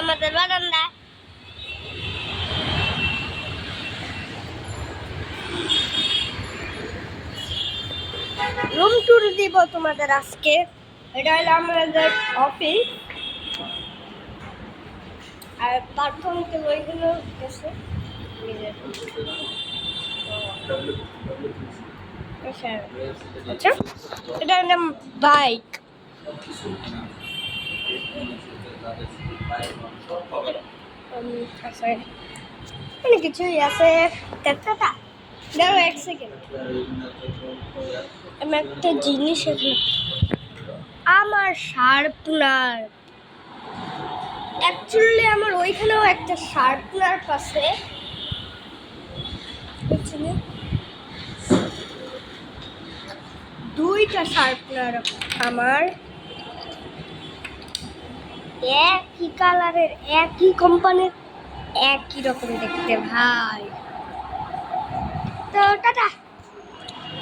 আমাদের বারান্দা। Room tour দিব তোমাদের আজকে। এটা হলো আমাদের অফিস, আর প্ল্যাটফর্মকে ওইগুলো গেছে। আচ্ছা, এটা হলো বাইক। অনেক কিছুই আছে। দাঁড়াও এক সেকেন্ড, আমি একটা জিনিস এখানে, আমার শার্পনার। অ্যাকচুয়ালি আমার ওইখানেও একটা শার্পনার আছে, দুইটা শার্পনার আমার, একই কালারের, একই কোম্পানির, একই রকম দেখতে ভাই। তো টাটা।